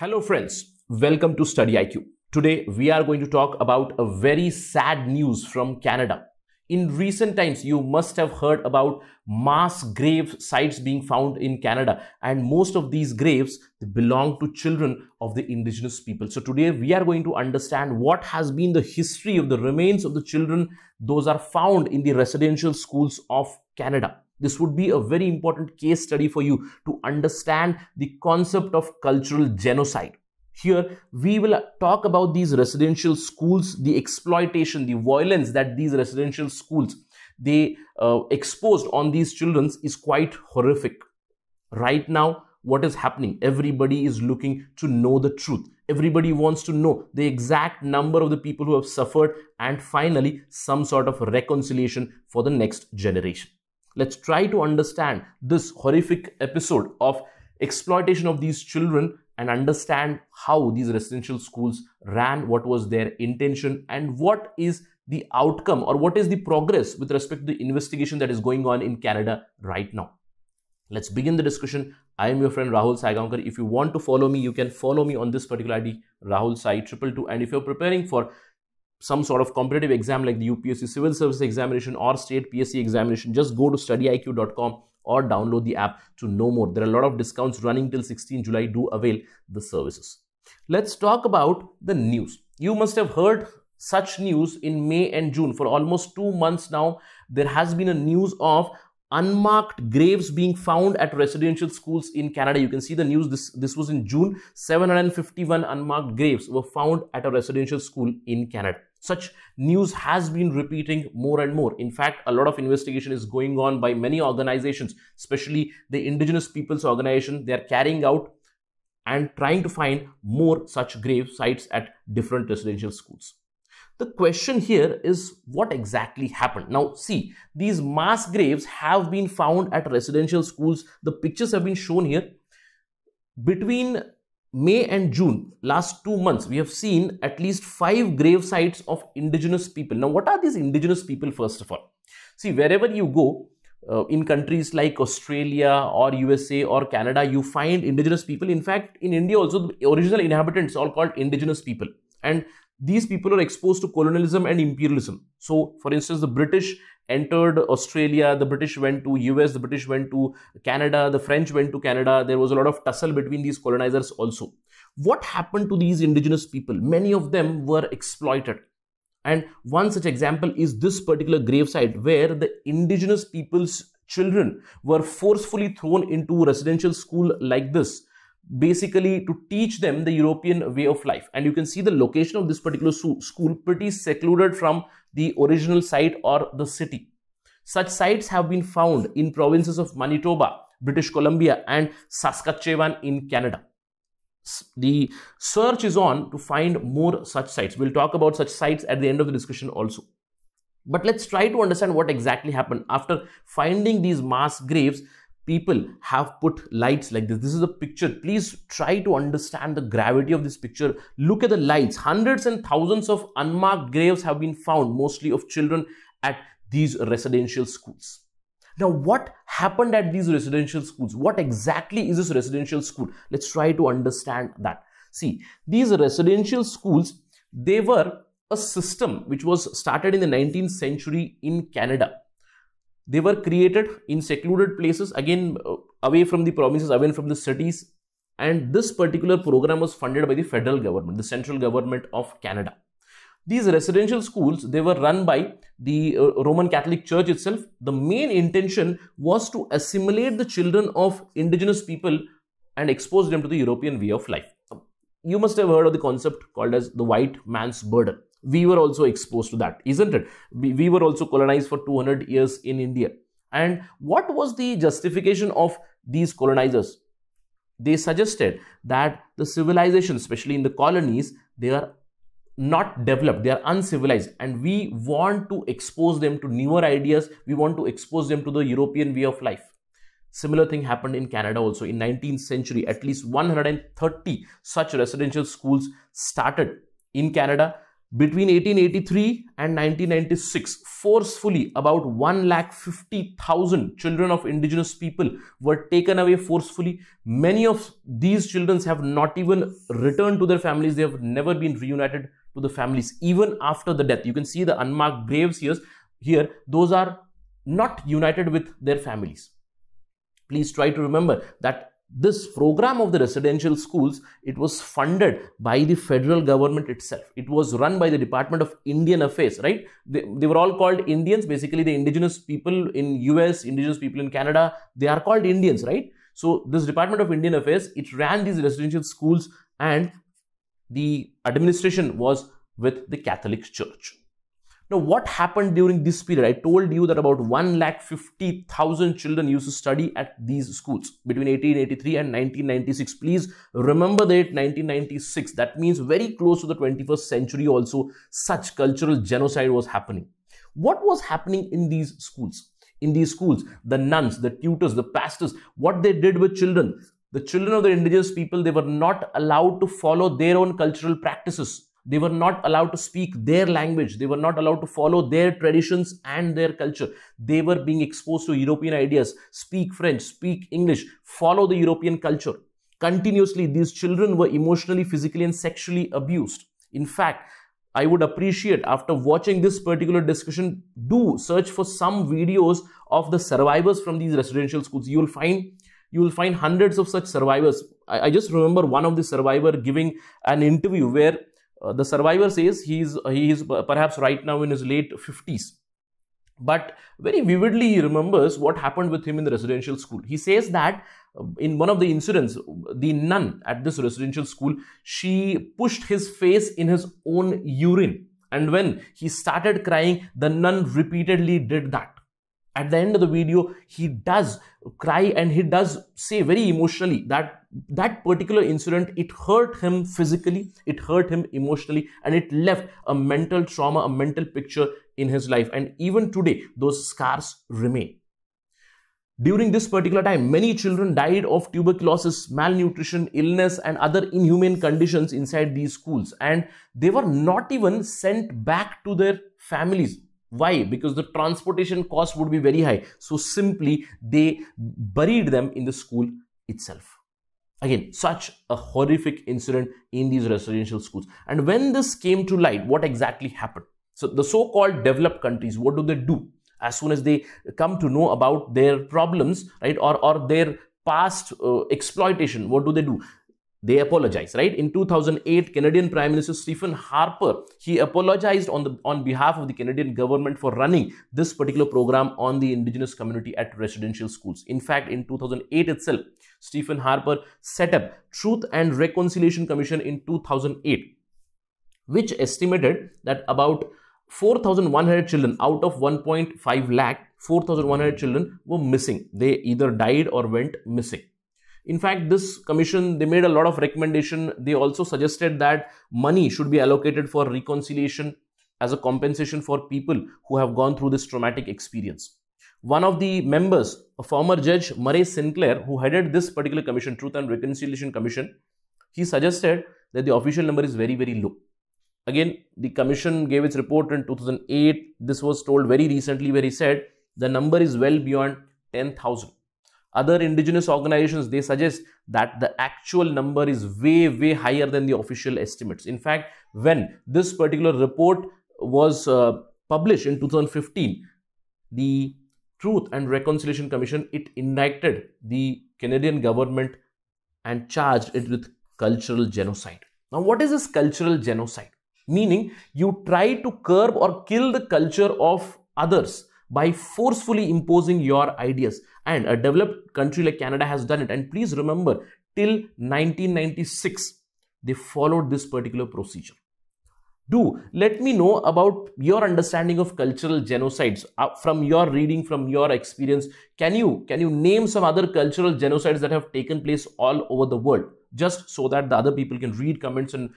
Hello friends, welcome to Study IQ. Today we are going to talk about a very sad news from Canada. In recent times, you must have heard about mass grave sites being found in Canada, and most of these graves belong to children of the indigenous people. So today we are going to understand what has been the history of the remains of the children. Those are found in the residential schools of Canada. This would be a very important case study for you to understand the concept of cultural genocide. Here, we will talk about these residential schools, the exploitation, the violence that these residential schools, they exposed on these children is quite horrific. Right now, what is happening? Everybody is looking to know the truth. Everybody wants to know the exact number of the people who have suffered and finally some sort of reconciliation for the next generation. Let's try to understand this horrific episode of exploitation of these children and understand how these residential schools ran, what was their intention, and what is the outcome or what is the progress with respect to the investigation that is going on in Canada right now. Let's begin the discussion. I am your friend Rahul Saigaonkar. If you want to follow me, you can follow me on this particular ID, Rahul Sai 222. And if you're preparing for some sort of competitive exam like the UPSC Civil Service Examination or State PSC Examination, just go to studyiq.com or download the app to know more. There are a lot of discounts running till 16 July. Do avail the services. Let's talk about the news. You must have heard such news in May and June. For almost 2 months now, there has been a news of unmarked graves being found at residential schools in Canada. You can see the news. This was in June. 751 unmarked graves were found at a residential school in Canada. Such news has been repeating more and more. In fact, a lot of investigation is going on by many organizations, especially the Indigenous Peoples Organization. They are carrying out and trying to find more such grave sites at different residential schools. The question here is what exactly happened. Now, see, these mass graves have been found at residential schools. The pictures have been shown here. Between May and June, last 2 months, we have seen at least 5 grave sites of indigenous people. Now, what are these indigenous people, first of all? See, wherever you go, in countries like Australia or USA or Canada, you find indigenous people. In fact, in India also, the original inhabitants are called indigenous people. And these people are exposed to colonialism and imperialism. So, for instance, the British entered Australia, the British went to US, the British went to Canada, the French went to Canada. There was a lot of tussle between these colonizers also. What happened to these indigenous people? Many of them were exploited. And one such example is this particular gravesite where the indigenous people's children were forcefully thrown into residential school like this, basically to teach them the European way of life. And you can see the location of this particular school pretty secluded from the original site or the city. Such sites have been found in provinces of Manitoba, British Columbia and Saskatchewan in Canada. The search is on to find more such sites. We'll talk about such sites at the end of the discussion also. But let's try to understand what exactly happened. After finding these mass graves, people have put lights like this. This is a picture. Please try to understand the gravity of this picture. Look at the lights. Hundreds and thousands of unmarked graves have been found, mostly of children at these residential schools. Now, what happened at these residential schools? What exactly is this residential school? Let's try to understand that. See, these residential schools, they were a system which was started in the 19th century in Canada. They were created in secluded places, again, away from the provinces, away from the cities. And this particular program was funded by the federal government, the central government of Canada. These residential schools, they were run by the Roman Catholic Church itself. The main intention was to assimilate the children of indigenous people and expose them to the European way of life. You must have heard of the concept called as the white man's burden. We were also exposed to that, isn't it? We were also colonized for 200 years in India. And what was the justification of these colonizers? They suggested that the civilization, especially in the colonies, they are not developed, they are uncivilized, and we want to expose them to newer ideas. We want to expose them to the European way of life. Similar thing happened in Canada also. In 19th century, at least 130 such residential schools started in Canada. Between 1883 and 1996, forcefully about 150,000 children of indigenous people were taken away forcefully. Many of these children have not even returned to their families. They have never been reunited to the families, even after the death. You can see the unmarked graves here. Those are not united with their families. Please try to remember that this program of the residential schools, it was funded by the federal government itself. It was run by the Department of Indian Affairs, right? They were all called Indians. Basically, the indigenous people in US, indigenous people in Canada, they are called Indians, right? So this Department of Indian Affairs, it ran these residential schools, and the administration was with the Catholic Church. Now, what happened during this period? I told you that about 150,000 children used to study at these schools between 1883 and 1996. Please remember that 1996. That means very close to the 21st century also, such cultural genocide was happening. What was happening in these schools? In these schools, the nuns, the tutors, the pastors, what they did with children, the children of the indigenous people, they were not allowed to follow their own cultural practices. They were not allowed to speak their language. They were not allowed to follow their traditions and their culture. They were being exposed to European ideas, speak French, speak English, follow the European culture. Continuously, these children were emotionally, physically, and sexually abused. In fact, I would appreciate, after watching this particular discussion, do search for some videos of the survivors from these residential schools. You will find hundreds of such survivors. I just remember one of the survivor giving an interview where the survivor says he is perhaps right now in his late 50s, but very vividly he remembers what happened with him in the residential school. He says that in one of the incidents, the nun at this residential school, she pushed his face in his own urine, and when he started crying, the nun repeatedly did that. At the end of the video, he does cry and he does say very emotionally that that particular incident, it hurt him physically, it hurt him emotionally, and it left a mental trauma, a mental picture in his life. And even today, those scars remain. During this particular time, many children died of tuberculosis, malnutrition, illness, and other inhumane conditions inside these schools. And they were not even sent back to their families. Why? Because the transportation cost would be very high. So simply they buried them in the school itself. Again, such a horrific incident in these residential schools. And when this came to light, what exactly happened? So the so-called developed countries, what do? As soon as they come to know about their problems, right, or their past exploitation, what do? They apologize, right? In 2008, Canadian Prime Minister Stephen Harper, he apologized on behalf of the Canadian government for running this particular program on the indigenous community at residential schools. In fact, in 2008 itself, Stephen Harper set up Truth and Reconciliation Commission in 2008, which estimated that about 4,100 children out of 1.5 lakh, 4,100 children were missing. They either died or went missing. In fact, this commission, they made a lot of recommendation. They also suggested that money should be allocated for reconciliation as a compensation for people who have gone through this traumatic experience. One of the members, a former judge, Murray Sinclair, who headed this particular commission, Truth and Reconciliation Commission, he suggested that the official number is very, very low. Again, the commission gave its report in 2008. This was told very recently where he said the number is well beyond 10,000. Other indigenous organizations, they suggest that the actual number is way, way higher than the official estimates. In fact, when this particular report was published in 2015, the Truth and Reconciliation Commission, it indicted the Canadian government and charged it with cultural genocide. Now, what is this cultural genocide? Meaning, you try to curb or kill the culture of others by forcefully imposing your ideas. And a developed country like Canada has done it. And please remember, till 1996, they followed this particular procedure. Do let me know about your understanding of cultural genocides from your reading, from your experience. Can you name some other cultural genocides that have taken place all over the world? Just so that the other people can read comments and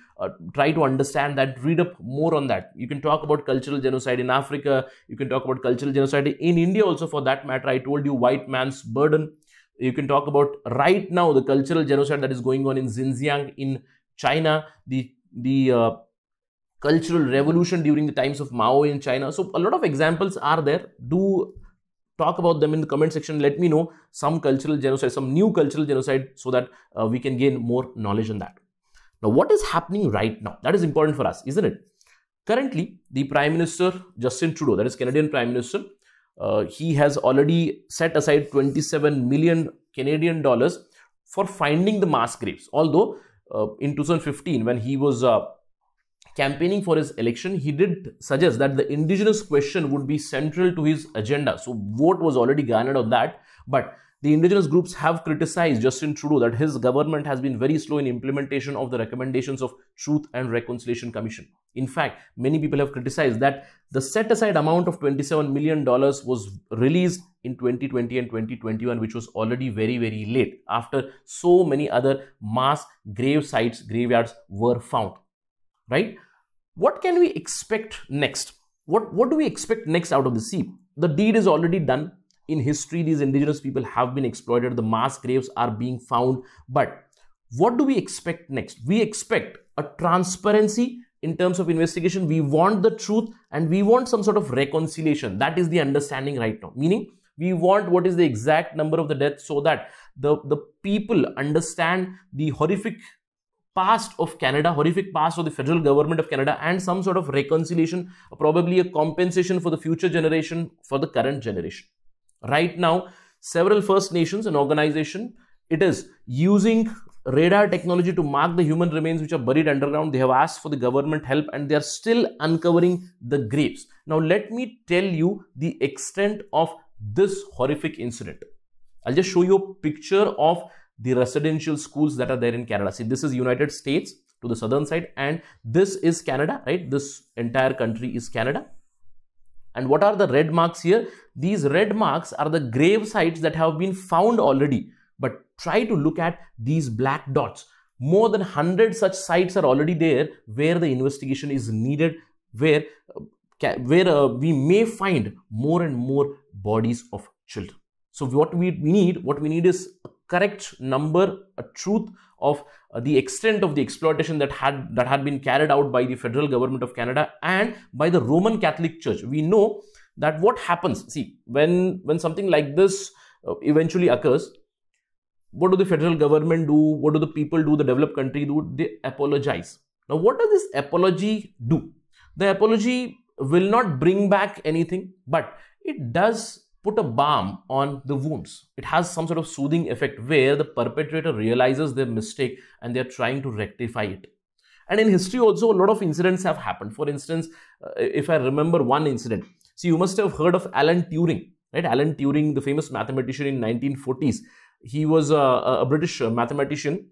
try to understand that, read up more on that. You can talk about cultural genocide in Africa. You can talk about cultural genocide in India also, for that matter. I told you white man's burden. You can talk about right now the cultural genocide that is going on in Xinjiang in China, the cultural revolution during the times of Mao in China. So a lot of examples are there. Do talk about them in the comment section. Let me know some cultural genocide, some new cultural genocide, so that we can gain more knowledge on that. Now, what is happening right now? That is important for us, isn't it? Currently, the Prime Minister, Justin Trudeau, that is Canadian Prime Minister, he has already set aside 27 million Canadian dollars for finding the mass graves. Although in 2015, when he was campaigning for his election, he did suggest that the indigenous question would be central to his agenda. So vote was already garnered on that. But the indigenous groups have criticized Justin Trudeau that his government has been very slow in implementation of the recommendations of Truth and Reconciliation Commission. In fact, many people have criticized that the set aside amount of $27 million was released in 2020 and 2021, which was already very, very late after so many other mass grave sites, graveyards were found, right? What can we expect next? What do we expect next out of the sea? The deed is already done. In history, these indigenous people have been exploited. The mass graves are being found. But what do we expect next? We expect a transparency in terms of investigation. We want the truth and we want some sort of reconciliation. That is the understanding right now. Meaning, we want what is the exact number of the deaths, so that the people understand the horrific past of Canada, horrific past of the federal government of Canada, and some sort of reconciliation, probably a compensation for the future generation, for the current generation. Right now, several First Nations and organization, it is using radar technology to mark the human remains which are buried underground. They have asked for the government help and they are still uncovering the graves. Now, let me tell you the extent of this horrific incident. I'll just show you a picture of the residential schools that are there in Canada. See, this is United States to the southern side and this is Canada, right? This entire country is Canada. And what are the red marks here? These red marks are the grave sites that have been found already. But try to look at these black dots. More than 100 such sites are already there where the investigation is needed, where we may find more and more bodies of children. So what we need is a correct number, a truth of the extent of the exploitation that had been carried out by the federal government of Canada and by the Roman Catholic Church. We know that what happens, see, when something like this eventually occurs, what do the federal government do? What do the people do? The developed country do? They apologize. Now, what does this apology do? The apology will not bring back anything, but it does put a balm on the wounds. It has some sort of soothing effect where the perpetrator realizes their mistake and they're trying to rectify it. And in history also, a lot of incidents have happened. For instance, if I remember one incident, see, you must have heard of Alan Turing, right? Alan Turing, the famous mathematician in 1940s. He was a British mathematician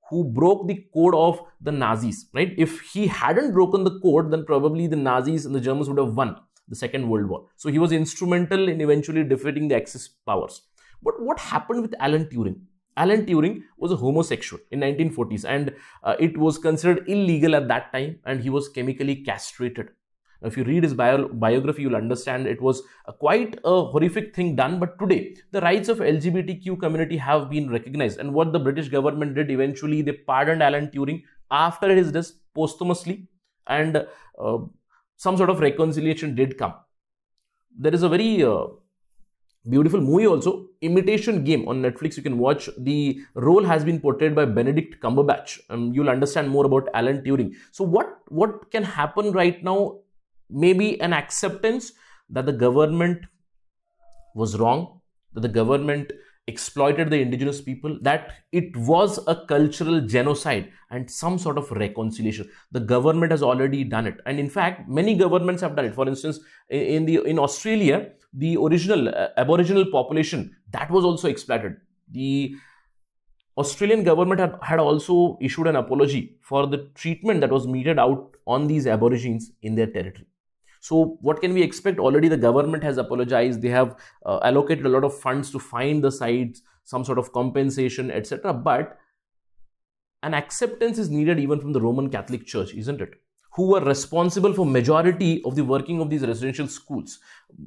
who broke the code of the Nazis, right? If he hadn't broken the code, then probably the Nazis and the Germans would have won the Second World War. So he was instrumental in eventually defeating the Axis powers. But what happened with Alan Turing? Alan Turing was a homosexual in 1940s and it was considered illegal at that time and he was chemically castrated. Now, if you read his biography, you'll understand it was quite a horrific thing done. But today, the rights of LGBTQ community have been recognized. And what the British government did eventually, they pardoned Alan Turing after his death posthumously, and some sort of reconciliation did come. There is a very beautiful movie also, Imitation Game, on Netflix. You can watch. The role has been portrayed by Benedict Cumberbatch. You'll understand more about Alan Turing. So what can happen right now? Maybe an acceptance that the government was wrong, that the government exploited the indigenous people, that it was a cultural genocide, and some sort of reconciliation. The government has already done it. And in fact, many governments have done it. For instance, in Australia, the original Aboriginal population, that was also exploited. The Australian government had also issued an apology for the treatment that was meted out on these Aborigines in their territory. So what can we expect? Already the government has apologized. They have allocated a lot of funds to find the sites, some sort of compensation, etc. But an acceptance is needed even from the Roman Catholic Church, isn't it? Who were responsible for majority of the working of these residential schools.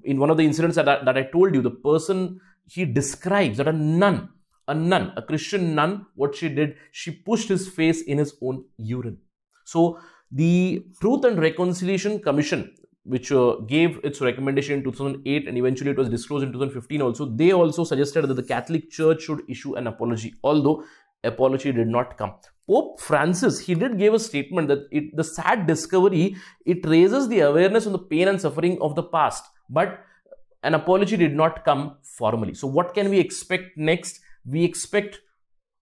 In one of the incidents that I told you, the person, he describes that a nun, a Christian nun, what she did, she pushed his face in his own urine. So The Truth and Reconciliation Commission, which gave its recommendation in 2008 and eventually it was disclosed in 2015 also, they also suggested that the Catholic Church should issue an apology, although apology did not come. Pope Francis, he did give a statement that the sad discovery, it raises the awareness on the pain and suffering of the past, but an apology did not come formally. So what can we expect next? We expect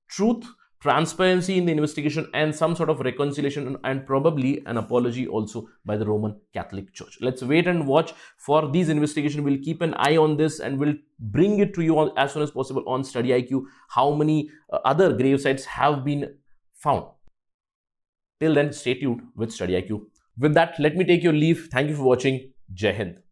truth, transparency in the investigation, and some sort of reconciliation, and probably an apology also by the Roman Catholic Church. Let's wait and watch for these investigations. We'll keep an eye on this and we'll bring it to you as soon as possible on Study IQ, how many other grave sites have been found. Till then, stay tuned with Study IQ. With that, let me take your leave. Thank you for watching. Jai Hind.